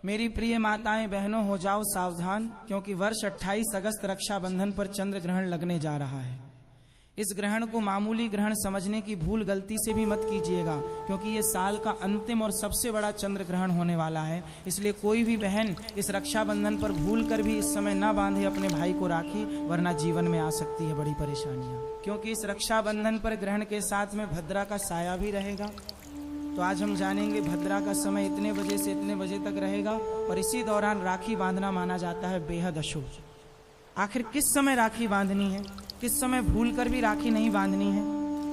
मेरी प्रिय माताएं बहनों, हो जाओ सावधान, क्योंकि वर्ष 28 अगस्त रक्षाबंधन पर चंद्र ग्रहण लगने जा रहा है। इस ग्रहण को मामूली ग्रहण समझने की भूल गलती से भी मत कीजिएगा, क्योंकि ये साल का अंतिम और सबसे बड़ा चंद्र ग्रहण होने वाला है। इसलिए कोई भी बहन इस रक्षाबंधन पर भूल कर भी इस समय ना बांधे अपने भाई को राखी, वरना जीवन में आ सकती है बड़ी परेशानियां। क्योंकि इस रक्षाबंधन पर ग्रहण के साथ में भद्रा का साया भी रहेगा। तो आज हम जानेंगे भद्रा का समय इतने बजे से इतने बजे तक रहेगा, और इसी दौरान राखी बांधना माना जाता है बेहद अशुभ। आखिर किस समय राखी बांधनी है, किस समय भूल कर भी राखी नहीं बांधनी है,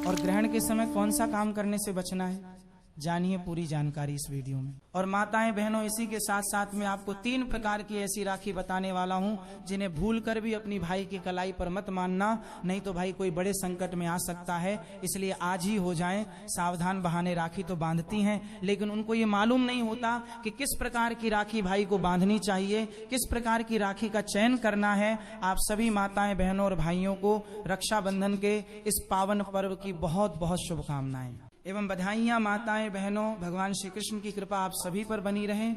और ग्रहण के समय कौन सा काम करने से बचना है, जानिए पूरी जानकारी इस वीडियो में। और माताएं बहनों, इसी के साथ साथ में आपको 3 प्रकार की ऐसी राखी बताने वाला हूं जिन्हें भूल कर भी अपनी भाई की कलाई पर मत मानना, नहीं तो भाई कोई बड़े संकट में आ सकता है। इसलिए आज ही हो जाएं सावधान। बहाने राखी तो बांधती हैं, लेकिन उनको ये मालूम नहीं होता कि किस प्रकार की राखी भाई को बांधनी चाहिए, किस प्रकार की राखी का चयन करना है। आप सभी माताएं बहनों और भाइयों को रक्षाबंधन के इस पावन पर्व की बहुत बहुत शुभकामनाएं एवं बधाइयां। माताएं बहनों, भगवान श्री कृष्ण की कृपा आप सभी पर बनी रहे,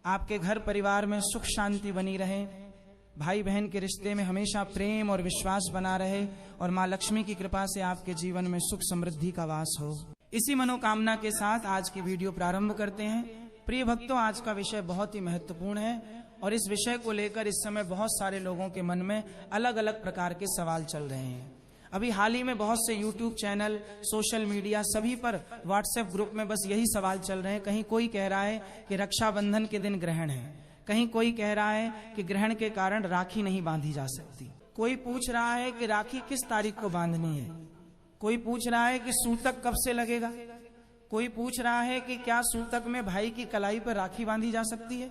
आपके घर परिवार में सुख शांति बनी रहे, भाई बहन के रिश्ते में हमेशा प्रेम और विश्वास बना रहे, और माँ लक्ष्मी की कृपा से आपके जीवन में सुख समृद्धि का वास हो। इसी मनोकामना के साथ आज की वीडियो प्रारंभ करते हैं। प्रिय भक्तों, आज का विषय बहुत ही महत्वपूर्ण है, और इस विषय को लेकर इस समय बहुत सारे लोगों के मन में अलग अलग प्रकार के सवाल चल रहे हैं। अभी हाल ही में बहुत से YouTube चैनल, सोशल मीडिया, सभी पर व्हाट्सएप ग्रुप में बस यही सवाल चल रहे हैं। कहीं कोई कह रहा है कि रक्षाबंधन के दिन ग्रहण है, कहीं कोई कह रहा है कि ग्रहण के कारण राखी नहीं बांधी जा सकती, कोई पूछ रहा है कि राखी किस तारीख को बांधनी है, कोई पूछ रहा है कि सूतक कब से लगेगा, कोई पूछ रहा है कि क्या सूतक में भाई की कलाई पर राखी बांधी जा सकती है,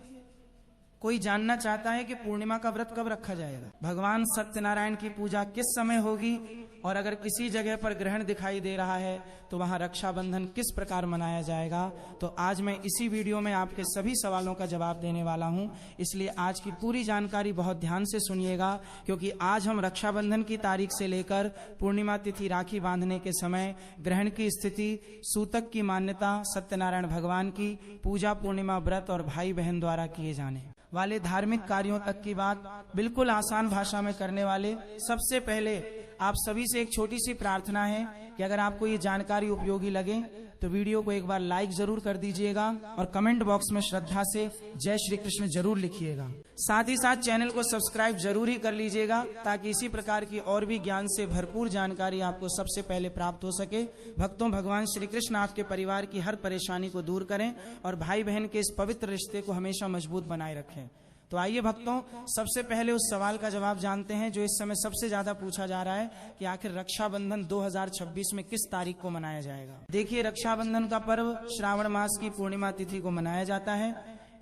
कोई जानना चाहता है कि पूर्णिमा का व्रत कब रखा जाएगा, भगवान सत्यनारायण की पूजा किस समय होगी, और अगर किसी जगह पर ग्रहण दिखाई दे रहा है तो वहां रक्षाबंधन किस प्रकार मनाया जाएगा। तो आज मैं इसी वीडियो में आपके सभी सवालों का जवाब देने वाला हूं। इसलिए आज की पूरी जानकारी बहुत ध्यान से सुनिएगा, क्योंकि आज हम रक्षाबंधन की तारीख से लेकर पूर्णिमा तिथि राखी बांधने के समय, ग्रहण की स्थिति, सूतक की मान्यता, सत्यनारायण भगवान की पूजा, पूर्णिमा व्रत और भाई बहन द्वारा किए जाने वाले धार्मिक कार्यों तक की बात बिल्कुल आसान भाषा में करने वाले। सबसे पहले आप सभी से एक छोटी सी प्रार्थना है कि अगर आपको ये जानकारी उपयोगी लगे तो वीडियो को एक बार लाइक जरूर कर दीजिएगा, और कमेंट बॉक्स में श्रद्धा से जय श्री कृष्ण जरूर लिखिएगा। साथ ही साथ चैनल को सब्सक्राइब जरूर ही कर लीजिएगा, ताकि इसी प्रकार की और भी ज्ञान से भरपूर जानकारी आपको सबसे पहले प्राप्त हो सके। भक्तों, भगवान श्री कृष्ण आपके परिवार की हर परेशानी को दूर करें और भाई बहन के इस पवित्र रिश्ते को हमेशा मजबूत बनाए रखें। तो आइए भक्तों, सबसे पहले उस सवाल का जवाब जानते हैं जो इस समय सबसे ज्यादा पूछा जा रहा है कि आखिर रक्षाबंधन 2026 में किस तारीख को मनाया जाएगा। देखिए, रक्षाबंधन का पर्व श्रावण मास की पूर्णिमा तिथि को मनाया जाता है।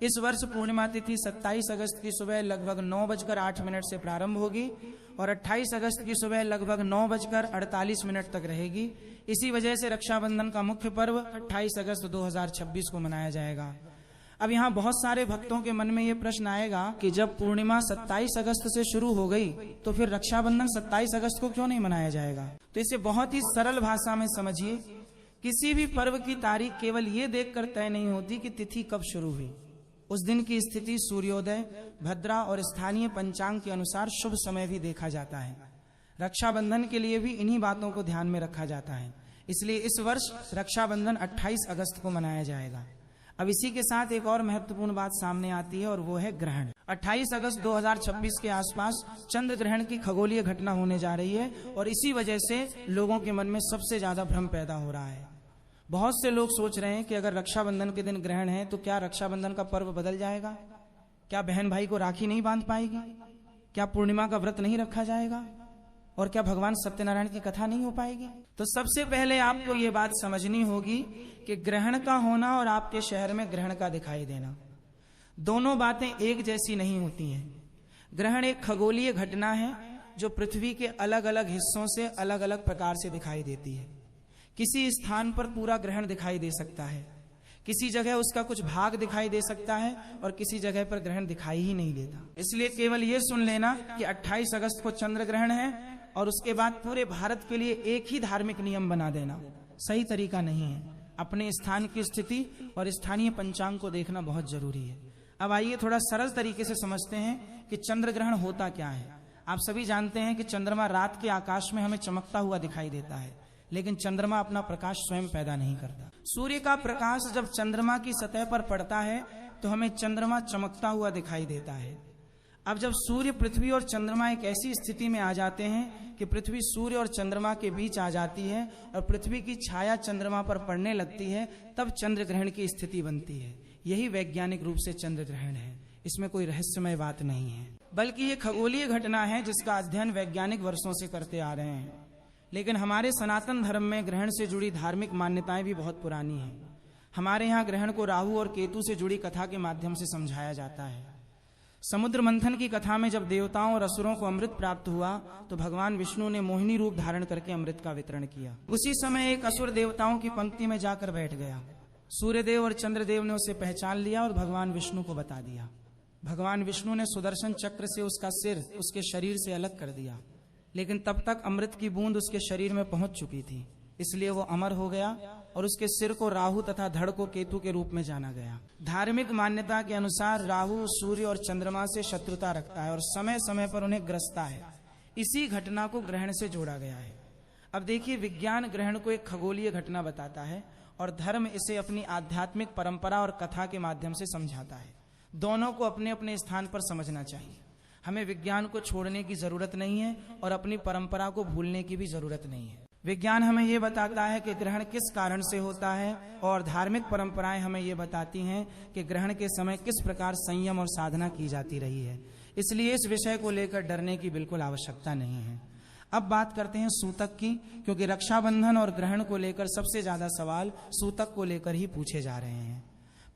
इस वर्ष पूर्णिमा तिथि 27 अगस्त की सुबह लगभग 9:08 से प्रारंभ होगी और 28 अगस्त की सुबह लगभग 9:48 तक रहेगी। इसी वजह से रक्षाबंधन का मुख्य पर्व 28 अगस्त 2026 को मनाया जाएगा। अब यहाँ बहुत सारे भक्तों के मन में ये प्रश्न आएगा कि जब पूर्णिमा 27 अगस्त से शुरू हो गई तो फिर रक्षाबंधन 27 अगस्त को क्यों नहीं मनाया जाएगा। तो इसे बहुत ही सरल भाषा में समझिए। किसी भी पर्व की तारीख केवल ये देखकर तय नहीं होती कि तिथि कब शुरू हुई। उस दिन की स्थिति, सूर्योदय, भद्रा और स्थानीय पंचांग के अनुसार शुभ समय भी देखा जाता है। रक्षाबंधन के लिए भी इन्हीं बातों को ध्यान में रखा जाता है। इसलिए इस वर्ष रक्षाबंधन 28 अगस्त को मनाया जाएगा। अब इसी के साथ एक और महत्वपूर्ण बात सामने आती है, और वो है ग्रहण। 28 अगस्त 2026 के आसपास चंद्र ग्रहण की खगोलीय घटना होने जा रही है, और इसी वजह से लोगों के मन में सबसे ज्यादा भ्रम पैदा हो रहा है। बहुत से लोग सोच रहे हैं कि अगर रक्षाबंधन के दिन ग्रहण है तो क्या रक्षाबंधन का पर्व बदल जाएगा, क्या बहन भाई को राखी नहीं बांध पाएगी, क्या पूर्णिमा का व्रत नहीं रखा जाएगा, और क्या भगवान सत्यनारायण की कथा नहीं हो पाएगी। तो सबसे पहले आपको ये बात समझनी होगी कि ग्रहण का होना और आपके शहर में ग्रहण का दिखाई देना, दोनों बातें एक जैसी नहीं होती हैं। ग्रहण एक खगोलीय घटना है जो पृथ्वी के अलग अलग हिस्सों से अलग अलग प्रकार से दिखाई देती है। किसी स्थान पर पूरा ग्रहण दिखाई दे सकता है, किसी जगह उसका कुछ भाग दिखाई दे सकता है, और किसी जगह पर ग्रहण दिखाई ही नहीं देता। इसलिए केवल ये सुन लेना कि 28 अगस्त को चंद्र ग्रहण है और उसके बाद पूरे भारत के लिए एक ही धार्मिक नियम बना देना सही तरीका नहीं है। अपने स्थान की स्थिति और स्थानीय पंचांग को देखना बहुत जरूरी है। अब आइए थोड़ा सरल तरीके से समझते हैं कि चंद्र ग्रहण होता क्या है। आप सभी जानते हैं कि चंद्रमा रात के आकाश में हमें चमकता हुआ दिखाई देता है, लेकिन चंद्रमा अपना प्रकाश स्वयं पैदा नहीं करता। सूर्य का प्रकाश जब चंद्रमा की सतह पर पड़ता है तो हमें चंद्रमा चमकता हुआ दिखाई देता है। अब जब सूर्य, पृथ्वी और चंद्रमा एक ऐसी स्थिति में आ जाते हैं कि पृथ्वी सूर्य और चंद्रमा के बीच आ जाती है और पृथ्वी की छाया चंद्रमा पर पड़ने लगती है, तब चंद्र ग्रहण की स्थिति बनती है। यही वैज्ञानिक रूप से चंद्र ग्रहण है। इसमें कोई रहस्यमय बात नहीं है, बल्कि ये खगोलीय घटना है जिसका अध्ययन वैज्ञानिक वर्षों से करते आ रहे हैं। लेकिन हमारे सनातन धर्म में ग्रहण से जुड़ी धार्मिक मान्यताएं भी बहुत पुरानी हैं। हमारे यहाँ ग्रहण को राहु और केतु से जुड़ी कथा के माध्यम से समझाया जाता है। समुद्र मंथन की कथा में जब देवताओं और असुरों को अमृत प्राप्त हुआ तो भगवान विष्णु ने मोहिनी रूप धारण करके अमृत का वितरण किया। उसी समय एक असुर देवताओं की पंक्ति में जाकर बैठ गया। सूर्यदेव और चंद्रदेव ने उसे पहचान लिया और भगवान विष्णु को बता दिया। भगवान विष्णु ने सुदर्शन चक्र से उसका सिर उसके शरीर से अलग कर दिया, लेकिन तब तक अमृत की बूंद उसके शरीर में पहुंच चुकी थी, इसलिए वो अमर हो गया और उसके सिर को राहु तथा धड़ को केतु के रूप में जाना गया। धार्मिक मान्यता के अनुसार राहु सूर्य और चंद्रमा से शत्रुता रखता है और समय समय पर उन्हें ग्रसता है। इसी घटना को ग्रहण से जोड़ा गया है। अब देखिए, विज्ञान ग्रहण को एक खगोलीय घटना बताता है और धर्म इसे अपनी आध्यात्मिक परंपरा और कथा के माध्यम से समझाता है। दोनों को अपने अपने स्थान पर समझना चाहिए। हमें विज्ञान को छोड़ने की जरूरत नहीं है और अपनी परंपरा को भूलने की भी जरूरत नहीं है। विज्ञान हमें ये बताता है कि ग्रहण किस कारण से होता है और धार्मिक परंपराएं हमें ये बताती हैं कि ग्रहण के समय किस प्रकार संयम और साधना की जाती रही है। इसलिए इस विषय को लेकर डरने की बिल्कुल आवश्यकता नहीं है। अब बात करते हैं सूतक की, क्योंकि रक्षाबंधन और ग्रहण को लेकर सबसे ज्यादा सवाल सूतक को लेकर ही पूछे जा रहे हैं।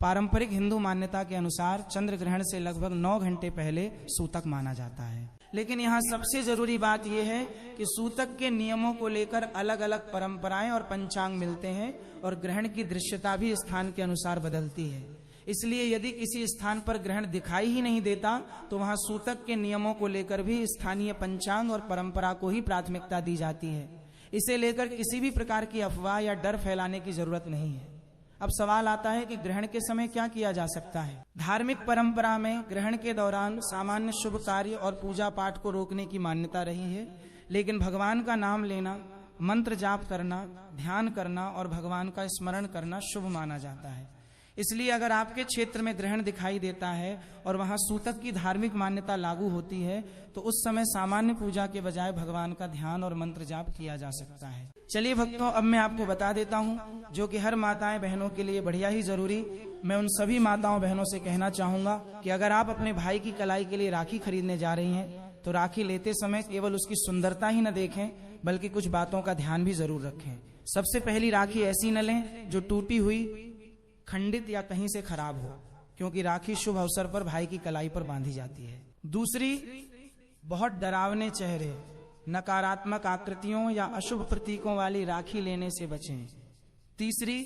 पारंपरिक हिंदू मान्यता के अनुसार चंद्र ग्रहण से लगभग 9 घंटे पहले सूतक माना जाता है। लेकिन यहाँ सबसे जरूरी बात यह है कि सूतक के नियमों को लेकर अलग अलग परंपराएं और पंचांग मिलते हैं और ग्रहण की दृश्यता भी स्थान के अनुसार बदलती है। इसलिए यदि किसी स्थान पर ग्रहण दिखाई ही नहीं देता तो वहां सूतक के नियमों को लेकर भी स्थानीय पंचांग और परंपरा को ही प्राथमिकता दी जाती है। इसे लेकर किसी भी प्रकार की अफवाह या डर फैलाने की जरूरत नहीं है। अब सवाल आता है कि ग्रहण के समय क्या किया जा सकता है। धार्मिक परंपरा में ग्रहण के दौरान सामान्य शुभ कार्य और पूजा पाठ को रोकने की मान्यता रही है, लेकिन भगवान का नाम लेना, मंत्र जाप करना, ध्यान करना और भगवान का स्मरण करना शुभ माना जाता है। इसलिए अगर आपके क्षेत्र में ग्रहण दिखाई देता है और वहां सूतक की धार्मिक मान्यता लागू होती है तो उस समय सामान्य पूजा के बजाय भगवान का ध्यान और मंत्र जाप किया जा सकता है। चलिए भक्तों, अब मैं आपको बता देता हूँ, जो कि हर माताएं बहनों के लिए बढ़िया ही जरूरी। मैं उन सभी माताओं बहनों से कहना चाहूंगा कि अगर आप अपने भाई की कलाई के लिए राखी खरीदने जा रही हैं तो राखी लेते समय केवल उसकी सुंदरता ही न देखें, बल्कि कुछ बातों का ध्यान भी जरूर रखें। सबसे पहली राखी ऐसी न लें जो टूटी हुई, खंडित या कहीं से खराब हो, क्योंकि राखी शुभ अवसर पर भाई की कलाई पर बांधी जाती है। दूसरी, बहुत डरावने चेहरे, नकारात्मक आकृतियों या अशुभ प्रतीकों वाली राखी लेने से बचें। तीसरी,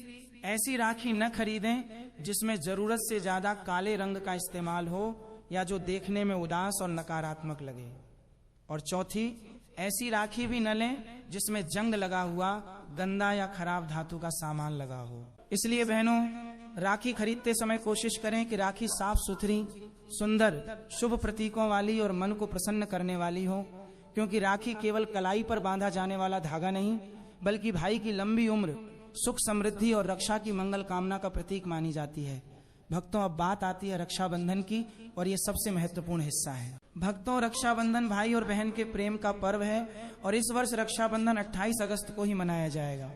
ऐसी राखी न खरीदें जिसमें जरूरत से ज्यादा काले रंग का इस्तेमाल हो या जो देखने में उदास और नकारात्मक लगे। और चौथी, ऐसी राखी भी न लें जिसमें जंग लगा हुआ, गंदा या खराब धातु का सामान लगा हो। इसलिए बहनों, राखी खरीदते समय कोशिश करें कि राखी साफ सुथरी, सुंदर, शुभ प्रतीकों वाली और मन को प्रसन्न करने वाली हो, क्योंकि राखी केवल कलाई पर बांधा जाने वाला धागा नहीं, बल्कि भाई की लंबी उम्र, सुख समृद्धि और रक्षा की मंगल कामना का प्रतीक मानी जाती है। भक्तों, अब बात आती है रक्षाबंधन की और ये सबसे महत्वपूर्ण हिस्सा है। भक्तों, रक्षाबंधन भाई और बहन के प्रेम का पर्व है और इस वर्ष रक्षाबंधन 28 अगस्त को ही मनाया जाएगा।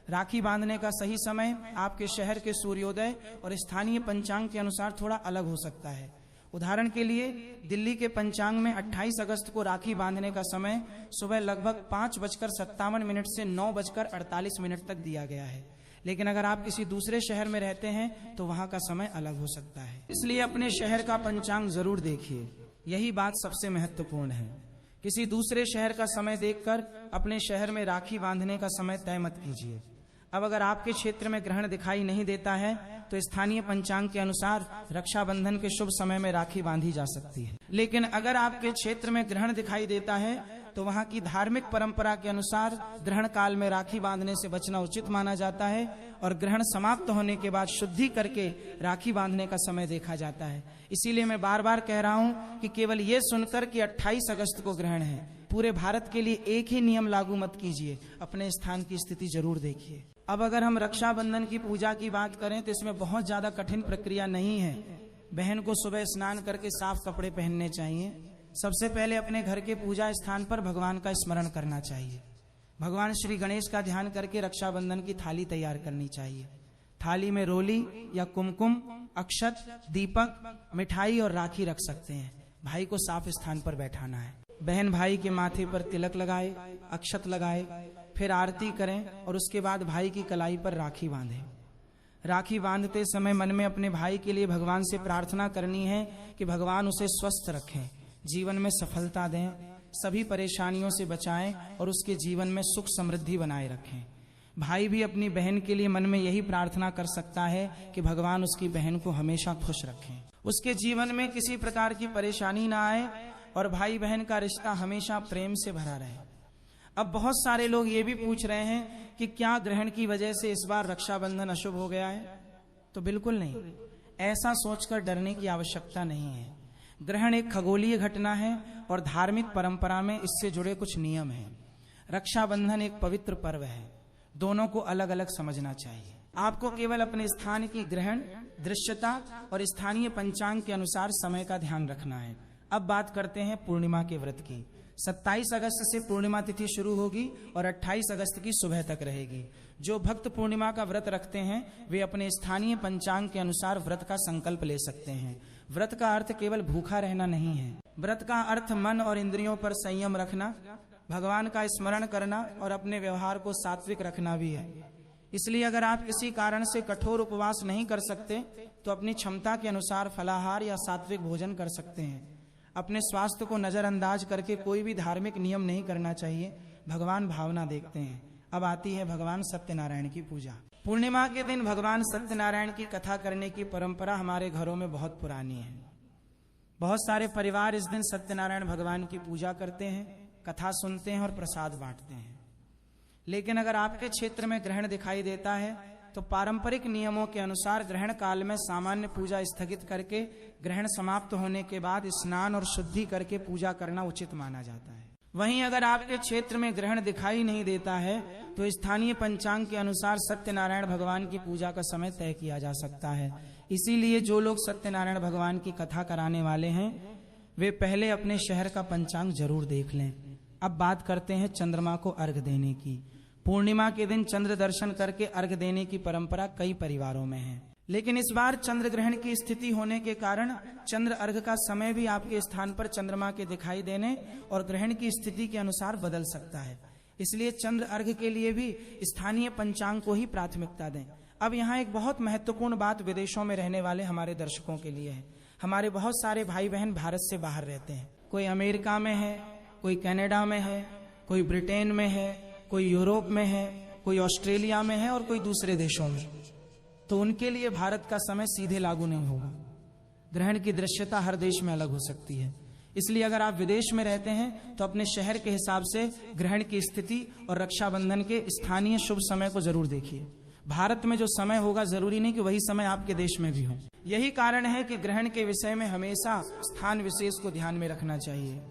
राखी बांधने का सही समय आपके शहर के सूर्योदय और स्थानीय पंचांग के अनुसार थोड़ा अलग हो सकता है। उदाहरण के लिए दिल्ली के पंचांग में 28 अगस्त को राखी बांधने का समय सुबह लगभग 5:57 से 9:48 तक दिया गया है। लेकिन अगर आप किसी दूसरे शहर में रहते हैं तो वहां का समय अलग हो सकता है। इसलिए अपने शहर का पंचांग जरूर देखिए, यही बात सबसे महत्वपूर्ण है। किसी दूसरे शहर का समय देखकर अपने शहर में राखी बांधने का समय तय मत कीजिए। अब अगर आपके क्षेत्र में ग्रहण दिखाई नहीं देता है तो स्थानीय पंचांग के अनुसार रक्षाबंधन के शुभ समय में राखी बांधी जा सकती है। लेकिन अगर आपके क्षेत्र में ग्रहण दिखाई देता है तो वहाँ की धार्मिक परंपरा के अनुसार ग्रहण काल में राखी बांधने से बचना उचित माना जाता है और ग्रहण समाप्त होने के बाद शुद्धि करके राखी बांधने का समय देखा जाता है। इसीलिए मैं बार बार कह रहा हूँ कि केवल ये सुनकर कि 28 अगस्त को ग्रहण है, पूरे भारत के लिए एक ही नियम लागू मत कीजिए, अपने स्थान की स्थिति जरूर देखिए। अब अगर हम रक्षाबंधन की पूजा की बात करें तो इसमें बहुत ज्यादा कठिन प्रक्रिया नहीं है। बहन को सुबह स्नान करके साफ कपड़े पहनने चाहिए। सबसे पहले अपने घर के पूजा स्थान पर भगवान का स्मरण करना चाहिए। भगवान श्री गणेश का ध्यान करके रक्षाबंधन की थाली तैयार करनी चाहिए। थाली में रोली या कुमकुम, अक्षत, दीपक, मिठाई और राखी रख सकते हैं। भाई को साफ स्थान पर बैठाना है। बहन भाई के माथे पर तिलक लगाए, अक्षत लगाए, फिर आरती करें और उसके बाद भाई की कलाई पर राखी बांधे। राखी बांधते समय मन में अपने भाई के लिए भगवान से प्रार्थना करनी है कि भगवान उसे स्वस्थ रखें, जीवन में सफलता दें, सभी परेशानियों से बचाएं और उसके जीवन में सुख समृद्धि बनाए रखें। भाई भी अपनी बहन के लिए मन में यही प्रार्थना कर सकता है कि भगवान उसकी बहन को हमेशा खुश रखें, उसके जीवन में किसी प्रकार की परेशानी ना आए और भाई बहन का रिश्ता हमेशा प्रेम से भरा रहे। अब बहुत सारे लोग ये भी पूछ रहे हैं कि क्या ग्रहण की वजह से इस बार रक्षाबंधन अशुभ हो गया है? तो बिल्कुल नहीं, ऐसा सोचकर डरने की आवश्यकता नहीं है। ग्रहण एक खगोलीय घटना है और धार्मिक परंपरा में इससे जुड़े कुछ नियम हैं। रक्षाबंधन एक पवित्र पर्व है, दोनों को अलग अलग समझना चाहिए। आपको केवल अपने स्थान की ग्रहण, दृश्यता और स्थानीय पंचांग के अनुसार समय का ध्यान रखना है। अब बात करते हैं पूर्णिमा के व्रत की। 27 अगस्त से पूर्णिमा तिथि शुरू होगी और 28 अगस्त की सुबह तक रहेगी। जो भक्त पूर्णिमा का व्रत रखते हैं वे अपने स्थानीय पंचांग के अनुसार व्रत का संकल्प ले सकते हैं। व्रत का अर्थ केवल भूखा रहना नहीं है। व्रत का अर्थ मन और इंद्रियों पर संयम रखना, भगवान का स्मरण करना और अपने व्यवहार को सात्विक रखना भी है। इसलिए अगर आप किसी कारण से कठोर उपवास नहीं कर सकते तो अपनी क्षमता के अनुसार फलाहार या सात्विक भोजन कर सकते हैं। अपने स्वास्थ्य को नजरअंदाज करके कोई भी धार्मिक नियम नहीं करना चाहिए, भगवान भावना देखते हैं। अब आती है भगवान सत्यनारायण की पूजा। पूर्णिमा के दिन भगवान सत्यनारायण की कथा करने की परंपरा हमारे घरों में बहुत पुरानी है। बहुत सारे परिवार इस दिन सत्यनारायण भगवान की पूजा करते हैं, कथा सुनते हैं और प्रसाद बांटते हैं। लेकिन अगर आपके क्षेत्र में ग्रहण दिखाई देता है तो पारंपरिक नियमों के अनुसार ग्रहण काल में सामान्य पूजा स्थगित करके ग्रहण समाप्त होने के बाद स्नान और शुद्धि करके पूजा करना उचित माना जाता है। वहीं अगर आपके क्षेत्र में ग्रहण दिखाई नहीं देता है तो स्थानीय पंचांग के अनुसार सत्यनारायण भगवान की पूजा का समय तय किया जा सकता है। इसीलिए जो लोग सत्यनारायण भगवान की कथा कराने वाले हैं वे पहले अपने शहर का पंचांग जरूर देख लें। अब बात करते हैं चंद्रमा को अर्घ देने की। पूर्णिमा के दिन चंद्र दर्शन करके अर्घ देने की परंपरा कई परिवारों में है, लेकिन इस बार चंद्र ग्रहण की स्थिति होने के कारण चंद्र अर्घ का समय भी आपके स्थान पर चंद्रमा के दिखाई देने और ग्रहण की स्थिति के अनुसार बदल सकता है। इसलिए चंद्र अर्घ के लिए भी स्थानीय पंचांग को ही प्राथमिकता दें। अब यहाँ एक बहुत महत्वपूर्ण बात विदेशों में रहने वाले हमारे दर्शकों के लिए है। हमारे बहुत सारे भाई बहन भारत से बाहर रहते हैं, कोई अमेरिका में है, कोई कनाडा में है, कोई ब्रिटेन में है, कोई यूरोप में है, कोई ऑस्ट्रेलिया में है और कोई दूसरे देशों में। तो उनके लिए भारत का समय सीधे लागू नहीं होगा। ग्रहण की दृश्यता हर देश में अलग हो सकती है। इसलिए अगर आप विदेश में रहते हैं तो अपने शहर के हिसाब से ग्रहण की स्थिति और रक्षाबंधन के स्थानीय शुभ समय को जरूर देखिए। भारत में जो समय होगा जरूरी नहीं कि वही समय आपके देश में भी हो। यही कारण है कि ग्रहण के विषय में हमेशा स्थान विशेष को ध्यान में रखना चाहिए।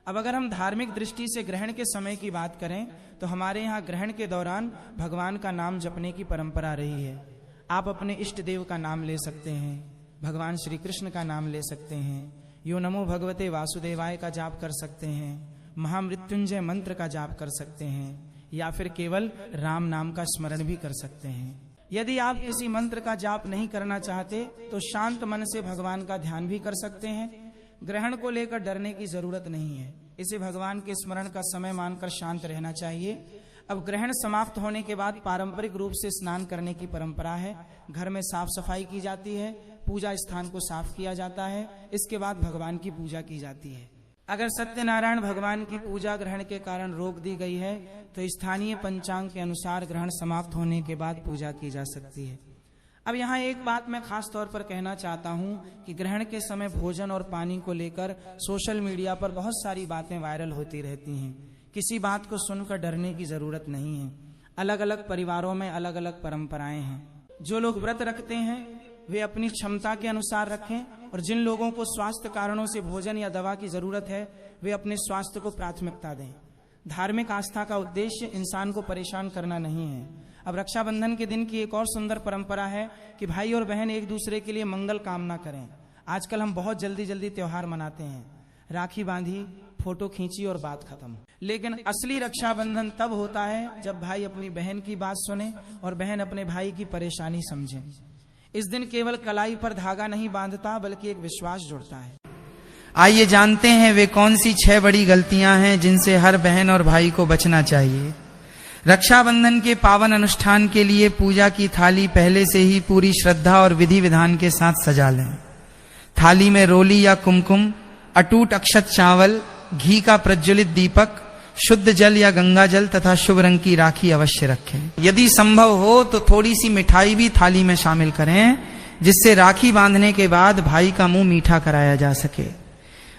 अब अगर हम धार्मिक दृष्टि से ग्रहण के समय की बात करें तो हमारे यहाँ ग्रहण के दौरान भगवान का नाम जपने की परंपरा रही है। आप अपने इष्ट देव का नाम ले सकते हैं, भगवान श्री कृष्ण का नाम ले सकते हैं, यो नमो भगवते वासुदेवाय का जाप कर सकते हैं, महामृत्युंजय मंत्र का जाप कर सकते हैं या फिर केवल राम नाम का स्मरण भी कर सकते हैं। यदि आप किसी मंत्र का जाप नहीं करना चाहते तो शांत मन से भगवान का ध्यान भी कर सकते हैं। ग्रहण को लेकर डरने की जरूरत नहीं है, इसे भगवान के स्मरण का समय मानकर शांत रहना चाहिए। अब ग्रहण समाप्त होने के बाद पारंपरिक रूप से स्नान करने की परंपरा है। घर में साफ सफाई की जाती है, पूजा स्थान को साफ किया जाता है, इसके बाद भगवान की पूजा की जाती है। अगर सत्यनारायण भगवान की पूजा ग्रहण के कारण रोक दी गई है तो स्थानीय पंचांग के अनुसार ग्रहण समाप्त होने के बाद पूजा की जा सकती है। अब यहाँ एक बात मैं खास तौर पर कहना चाहता हूँ कि ग्रहण के समय भोजन और पानी को लेकर सोशल मीडिया पर बहुत सारी बातें वायरल होती रहती हैं। किसी बात को सुनकर डरने की जरूरत नहीं है। अलग अलग परिवारों में अलग अलग परंपराएं हैं। जो लोग व्रत रखते हैं वे अपनी क्षमता के अनुसार रखें, और जिन लोगों को स्वास्थ्य कारणों से भोजन या दवा की जरूरत है वे अपने स्वास्थ्य को प्राथमिकता दें। धार्मिक आस्था का उद्देश्य इंसान को परेशान करना नहीं है। अब रक्षाबंधन के दिन की एक और सुंदर परंपरा है कि भाई और बहन एक दूसरे के लिए मंगल कामना करें। आजकल हम बहुत जल्दी जल्दी त्योहार मनाते हैं, राखी बांधी, फोटो खींची और बात खत्म। लेकिन असली रक्षाबंधन तब होता है जब भाई अपनी बहन की बात सुने और बहन अपने भाई की परेशानी समझे। इस दिन केवल कलाई पर धागा नहीं बांधता बल्कि एक विश्वास जुड़ता है। आइए जानते हैं वे कौन सी 6 बड़ी गलतियां हैं जिनसे हर बहन और भाई को बचना चाहिए। रक्षाबंधन के पावन अनुष्ठान के लिए पूजा की थाली पहले से ही पूरी श्रद्धा और विधि विधान के साथ सजा लें। थाली में रोली या कुमकुम, अटूट अक्षत चावल, घी का प्रज्वलित दीपक, शुद्ध जल या गंगा जल तथा शुभ रंग की राखी अवश्य रखें। यदि संभव हो तो थोड़ी सी मिठाई भी थाली में शामिल करें, जिससे राखी बांधने के बाद भाई का मुंह मीठा कराया जा सके।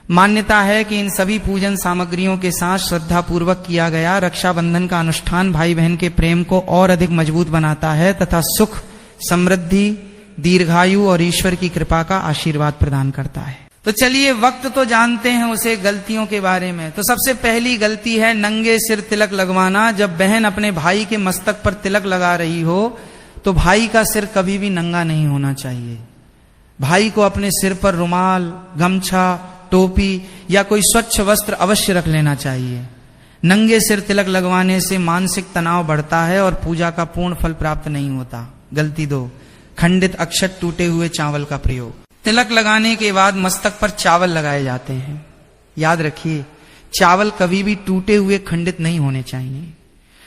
मान्यता है कि इन सभी पूजन सामग्रियों के साथ श्रद्धा पूर्वक किया गया रक्षाबंधन का अनुष्ठान भाई बहन के प्रेम को और अधिक मजबूत बनाता है तथा सुख, समृद्धि, दीर्घायु और ईश्वर की कृपा का आशीर्वाद प्रदान करता है। तो चलिए वक्त तो जानते हैं उसे गलतियों के बारे में। तो सबसे पहली गलती है नंगे सिर तिलक लगवाना। जब बहन अपने भाई के मस्तक पर तिलक लगा रही हो तो भाई का सिर कभी भी नंगा नहीं होना चाहिए। भाई को अपने सिर पर रुमाल, गमछा, टोपी या कोई स्वच्छ वस्त्र अवश्य रख लेना चाहिए। नंगे सिर तिलक लगवाने से मानसिक तनाव बढ़ता है और पूजा का पूर्ण फल प्राप्त नहीं होता। गलती 2, खंडित अक्षत, टूटे हुए चावल का प्रयोग। तिलक लगाने के बाद मस्तक पर चावल लगाए जाते हैं। याद रखिए, चावल कभी भी टूटे हुए खंडित नहीं होने चाहिए।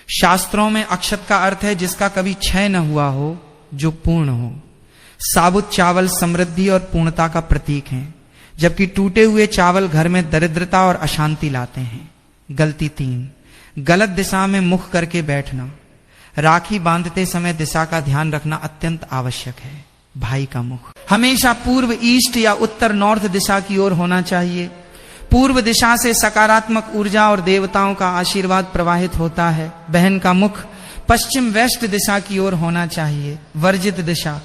शास्त्रों में अक्षत का अर्थ है जिसका कभी क्षय न हुआ हो, जो पूर्ण हो। साबुत चावल समृद्धि और पूर्णता का प्रतीक हैं, जबकि टूटे हुए चावल घर में दरिद्रता और अशांति लाते हैं। गलती 3, गलत दिशा में मुख करके बैठना। राखी बांधते समय दिशा का ध्यान रखना अत्यंत आवश्यक है। भाई का मुख हमेशा पूर्व ईस्ट या उत्तर नॉर्थ दिशा की ओर होना चाहिए। पूर्व दिशा से सकारात्मक ऊर्जा और देवताओं का आशीर्वाद प्रवाहित होता है। बहन का मुख पश्चिम वेस्ट दिशा की ओर होना चाहिए। वर्जित दिशा,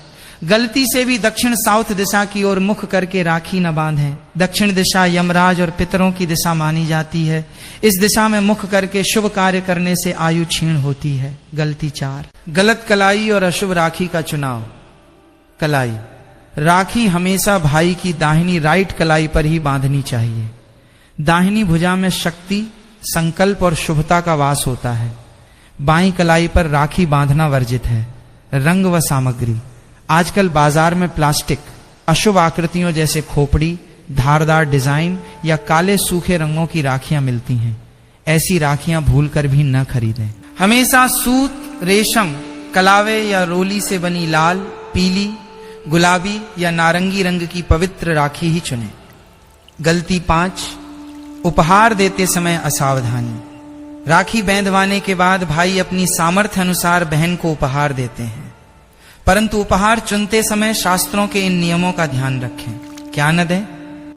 गलती से भी दक्षिण साउथ दिशा की ओर मुख करके राखी न बांधें। दक्षिण दिशा यमराज और पितरों की दिशा मानी जाती है। इस दिशा में मुख करके शुभ कार्य करने से आयु क्षीण होती है। गलती 4, गलत कलाई और अशुभ राखी का चुनाव। कलाई, राखी हमेशा भाई की दाहिनी राइट कलाई पर ही बांधनी चाहिए। दाहिनी भुजा में शक्ति, संकल्प और शुभता का वास होता है। बाईं कलाई पर राखी बांधना वर्जित है। रंग व सामग्री, आजकल बाजार में प्लास्टिक, अशुभ आकृतियों जैसे खोपड़ी, धारदार डिजाइन या काले सूखे रंगों की राखियां मिलती हैं। ऐसी राखियां भूलकर भी न खरीदें। हमेशा सूत, रेशम, कलावे या रोली से बनी लाल, पीली, गुलाबी या नारंगी रंग की पवित्र राखी ही चुनें। गलती 5, उपहार देते समय असावधानी। राखी बांधवाने के बाद भाई अपनी सामर्थ्य अनुसार बहन को उपहार देते हैं, परंतु उपहार चुनते समय शास्त्रों के इन नियमों का ध्यान रखें। क्या न दें?